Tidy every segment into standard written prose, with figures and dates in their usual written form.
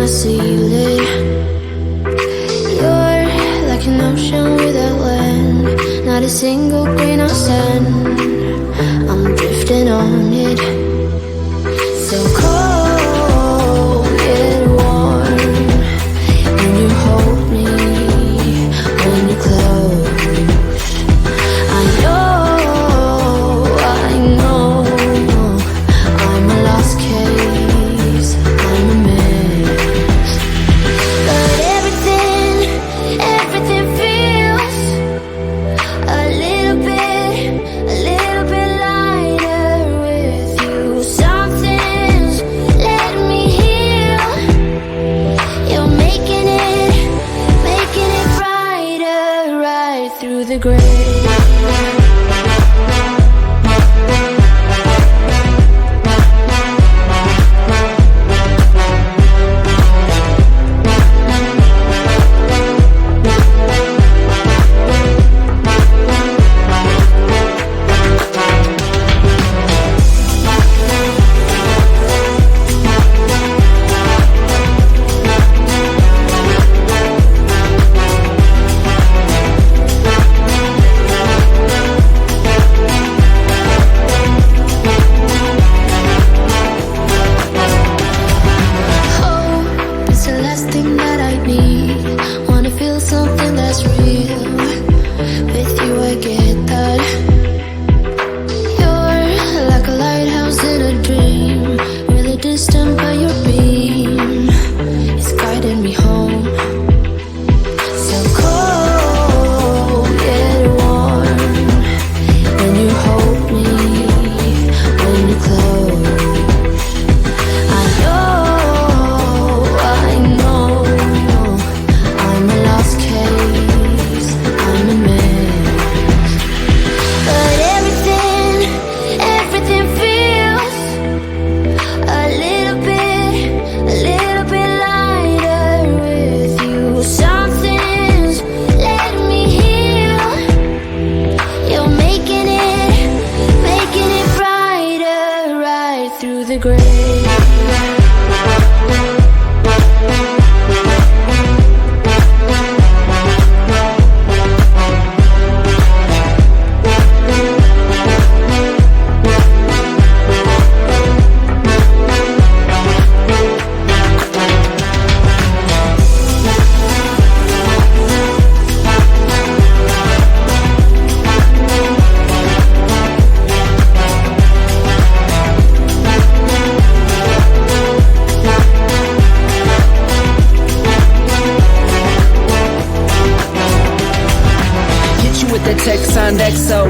I see you lit. You're like an ocean without land, not a single grain of sand. I'm drifting on it. So cold, yet warm, when you hold me, when you close. I know, I'm a lost case, I'm a mess. But everything feels a little bit lighter with you. Something's letting me heal. You're making it brighter, right through the gray. XO,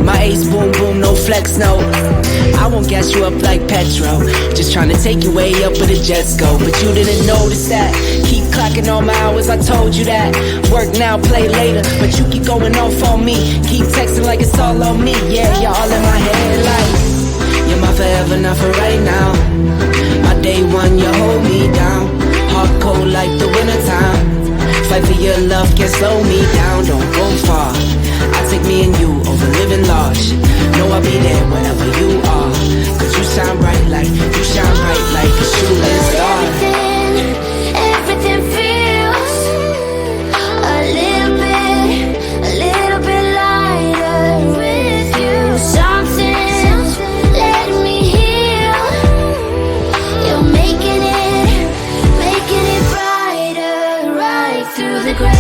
my ace boom boom, no flex, no. I won't gas you up like petrol, just trying to take you way up where the jets go. But you didn't notice that. Keep clocking all my hours, I told you that. Work now, play later, but you keep going off on me. Keep texting like it's all on me. Yeah, you're all in my head like you're my forever, not for right now. My day one, you hold me down. Hard cold like the wintertime. Fight for your love, can't slow me down. Don't go far, I take me and you over living large. Know I'll be there wherever you are, cause you shine bright like a shooting star. Everything feels a little bit lighter with you. Something's letting me heal. You're making it brighter, right through the gray.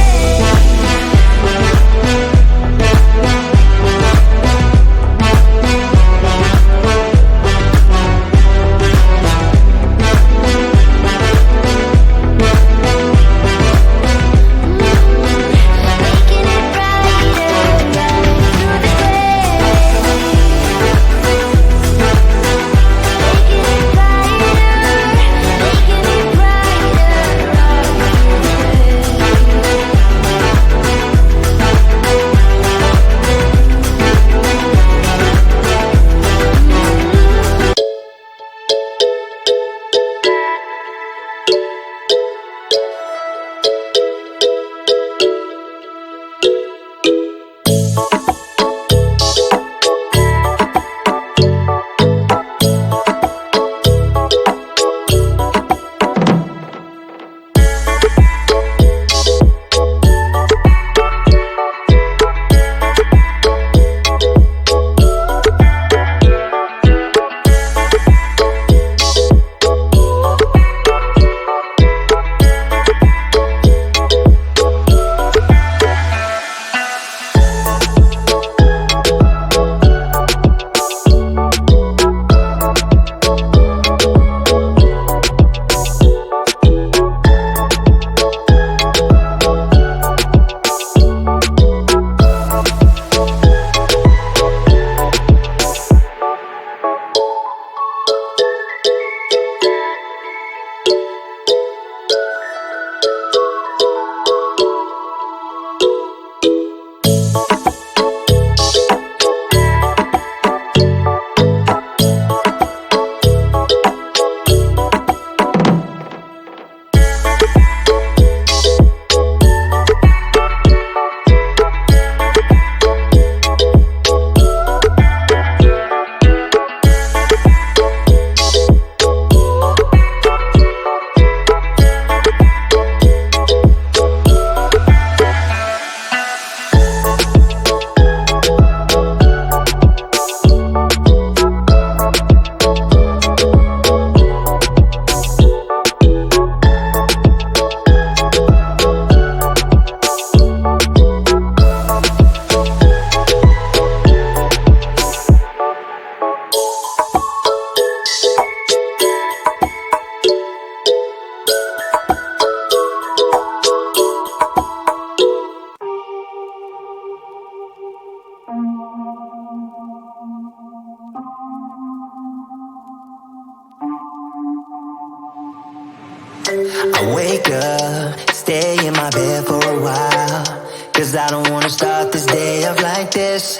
I wake up, stay in my bed for a while, 'cause I don't wanna start this day off like this.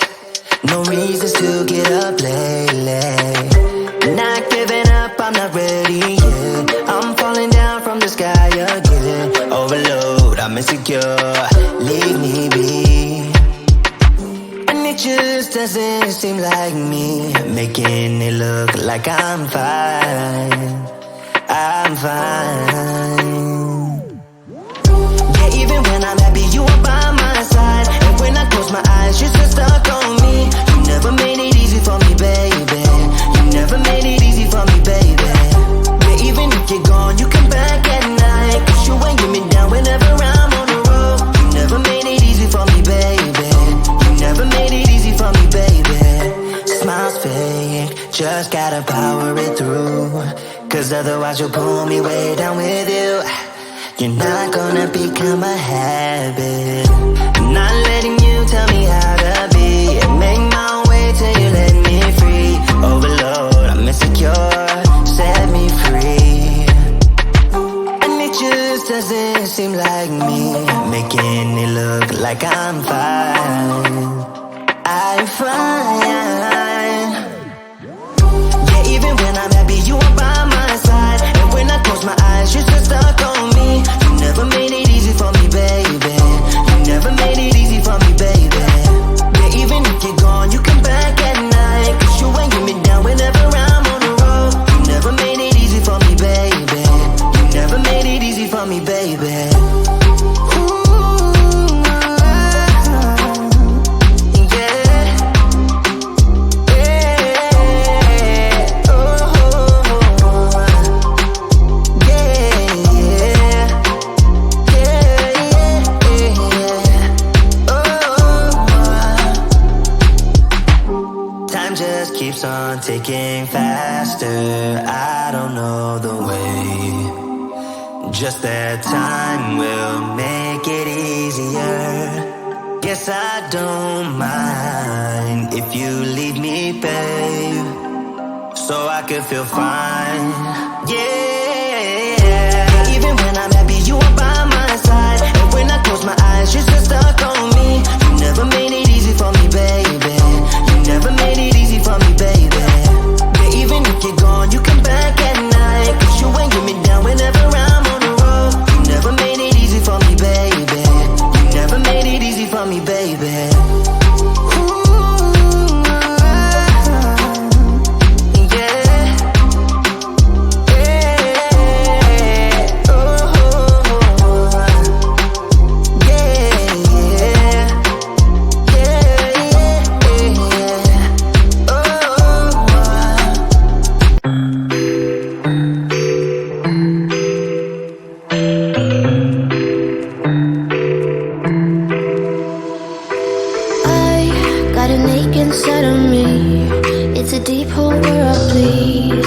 No reasons to get up lately. Not giving up, I'm not ready yet. I'm falling down from the sky again. Overload, I'm insecure, leave me be. And it just doesn't seem like me, making it look like I'm fine. I'm fine. Yeah, even when I'm happy, you are by my side. And when I close my eyes, you're still stuck on me. You never made it easy for me, baby. You never made it easy for me, baby. Yeah, even if you're gone, you come back at night. 'Cause you ain't get me down whenever I'm on the road. You never made it easy for me, baby. You never made it easy for me, baby. Smiles fake, just gotta power it through. 'Cause otherwise you'll pull me way down with you. You're not gonna become a habit. I'm not letting you tell me how to be. Make my own way till you let me free. Overload, I'm insecure, set me free. And it just doesn't seem like me, making it look like I'm fine. I'm fine. Yeah, even when I'm happy, you are by my side. And when I close my eyes, you're still stuck on me. You never made it easy for me, baby. You never made it easy for me, baby. Yeah, even if you're gone, you come back at night. 'Cause you ain't get me down whenever I'm on the road. You never made it easy for me, baby. You never made it easy for me, baby. Keeps on ticking faster. I don't know the way. Just that time will make it easier. Guess I don't mind if you leave me, babe, so I could feel fine. Yeah. Even when I'm happy, you are by my side. And when I close my eyes, you're still stuck on me. You never made it easy for me, baby. You never made it easy for me, baby. Yeah, even if you're gone, you come back at night. 'Cause you ain't get me down whenever I'm on the road. You never made it easy for me, baby. You never made it easy for me, baby. Inside of me, it's a deep hole where I bleed.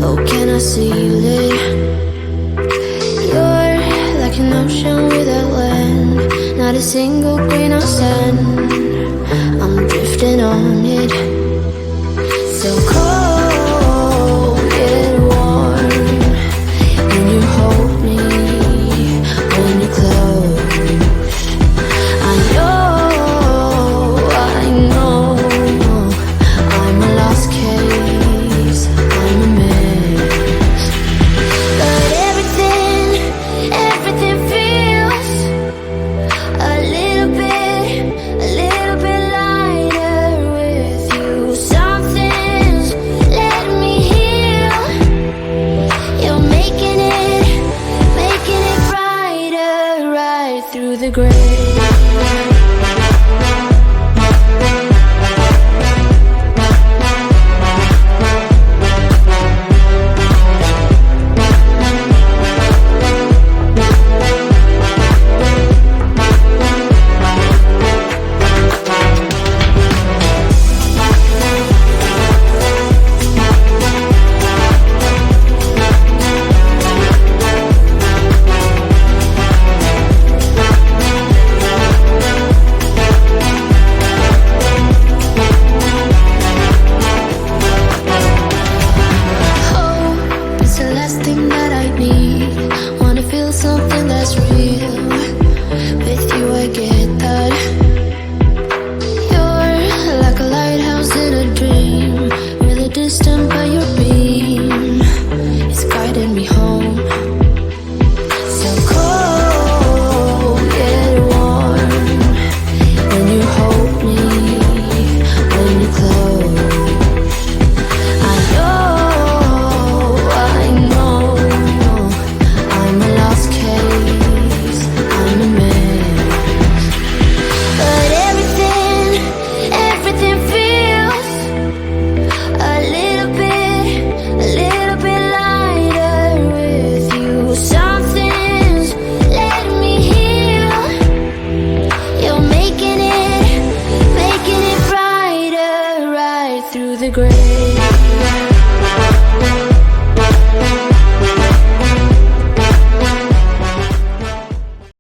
Oh, can I seal it? You're like an ocean without land, not a single grain of sand. I'm drifting on it. So cold, get warm when you hold me, when you close. I know. I'm a lost case, I'm a mess. But everything feels a little bit lighter with you. Something's letting me heal. You're making it brighter right through the gray. something that's real. With you I get that. You're like a lighthouse in a dream, really distant but your beam is guiding me home. So cold yet warm, when you hold me, when you close. I know I'm a lost case, I'm a mess. But everything feels a little bit lighter with you. Something's letting me heal. You're making it brighter right through the gray.